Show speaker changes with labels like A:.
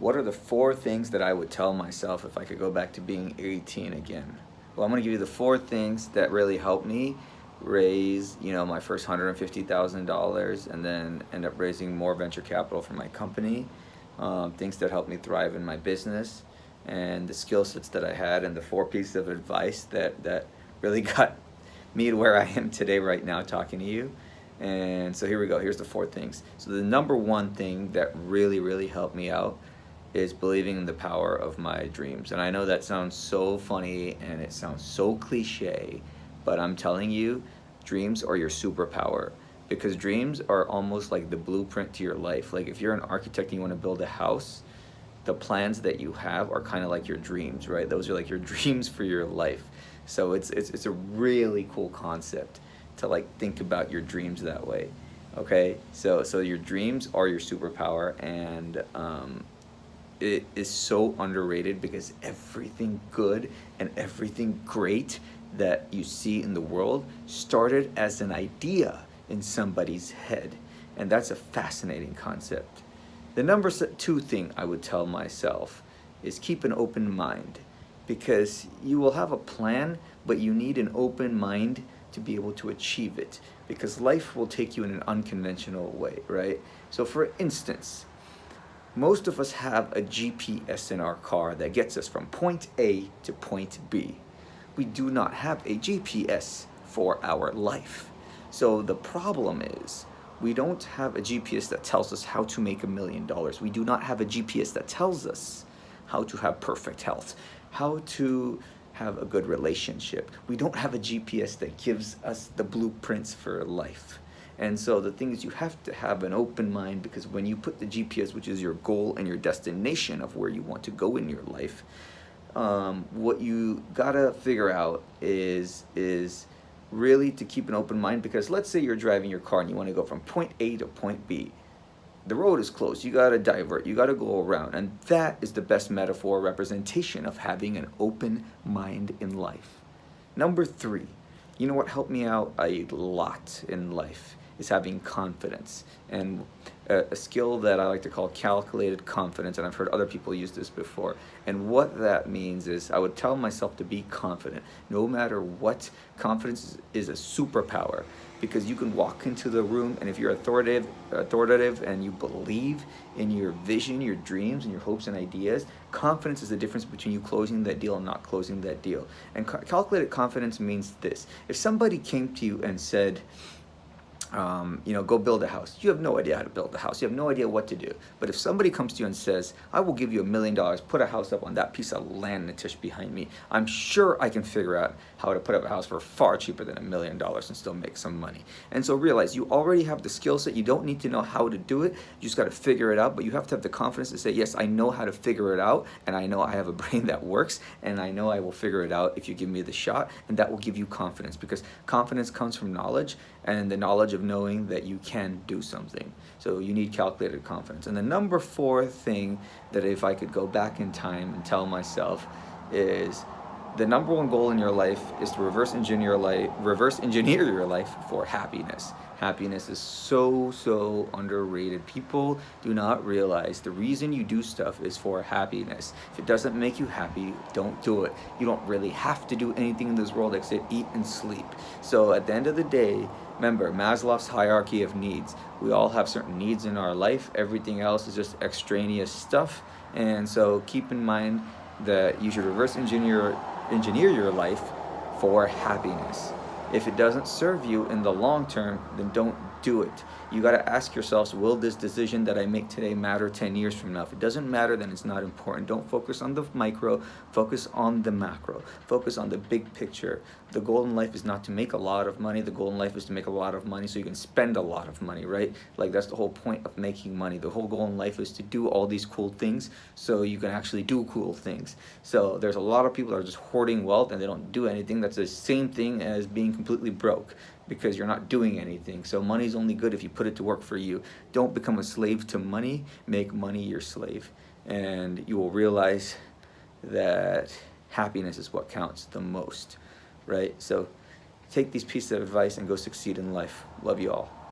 A: What are the four things that I would tell myself if I could go back to being 18 again? Well, I'm going to give you the four things that really helped me raise, my first $150,000 and then end up raising more venture capital for my company. Things that helped me thrive in my business, and the skill sets that I had, and the four pieces of advice that really got me to where I am today, right now, talking to you. And so here we go. Here's the four things. So the number one thing that really, really helped me out is believing in the power of my dreams. And I know that sounds so funny and it sounds so cliche, but I'm telling you, dreams are your superpower, because dreams are almost like the blueprint to your life. Like if you're an architect and you want to build a house, the plans that you have are kind of like your dreams, right? Those are like your dreams for your life. So it's a really cool concept to like think about your dreams that way. Okay, so your dreams are your superpower, and it is so underrated, because everything good and everything great that you see in the world started as an idea in somebody's head. And that's a fascinating concept. The number two thing I would tell myself is keep an open mind, because you will have a plan, but you need an open mind to be able to achieve it, because life will take you in an unconventional way, right? So for instance, most of us have a GPS in our car that gets us from point A to point B. We do not have a GPS for our life. So the problem is, we don't have a GPS that tells us how to make $1,000,000. We do not have a GPS that tells us how to have perfect health, how to have a good relationship. We don't have a GPS that gives us the blueprints for life. And so the thing is, you have to have an open mind, because when you put the GPS, which is your goal and your destination of where you want to go in your life, what you gotta figure out is really to keep an open mind. Because let's say you're driving your car and you want to go from point A to point B. The road is closed. You gotta divert. You gotta go around, and that is the best metaphor representation of having an open mind in life. Number three, you know what helped me out a lot in life is having confidence, and a skill that I like to call calculated confidence, and I've heard other people use this before. And what that means is, I would tell myself to be confident no matter what. Confidence is a superpower, because you can walk into the room, and if you're authoritative and you believe in your vision, your dreams, and your hopes and ideas, confidence is the difference between you closing that deal and not closing that deal. And calculated confidence means this: if somebody came to you and said, go build a house. You have no idea how to build a house. You have no idea what to do. But if somebody comes to you and says, I will give you $1,000,000, put a house up on that piece of land, Nitish, behind me, I'm sure I can figure out how to put up a house for far cheaper than $1,000,000 and still make some money. And so realize you already have the skill set. You don't need to know how to do it. You just got to figure it out. But you have to have the confidence to say, yes, I know how to figure it out. And I know I have a brain that works. And I know I will figure it out if you give me the shot. And that will give you confidence, because confidence comes from knowledge, and the knowledge of knowing that you can do something. So you need calculated confidence. And the number four thing that if I could go back in time and tell myself is, the number one goal in your life is to reverse engineer your life for happiness. Happiness is so underrated. People do not realize the reason you do stuff is for happiness. If it doesn't make you happy, don't do it. You don't really have to do anything in this world except eat and sleep. So at the end of the day, remember Maslow's hierarchy of needs. We all have certain needs in our life. Everything else is just extraneous stuff. And so keep in mind that you should reverse engineer your life for happiness. If it doesn't serve you in the long term, then don't do it. You got to ask yourselves, will this decision that I make today matter 10 years from now? If it doesn't matter, then it's not important. Don't focus on the micro, focus on the macro. Focus on the big picture. The goal in life is not to make a lot of money. The goal in life is to make a lot of money so you can spend a lot of money, right? Like, that's the whole point of making money. The whole goal in life is to do all these cool things so you can actually do cool things. So there's a lot of people that are just hoarding wealth and they don't do anything. That's the same thing as being completely broke, because you're not doing anything. So money's only good if you put it to work for you. Don't become a slave to money. Make money your slave. And you will realize that happiness is what counts the most, right? So take these pieces of advice and go succeed in life. Love you all.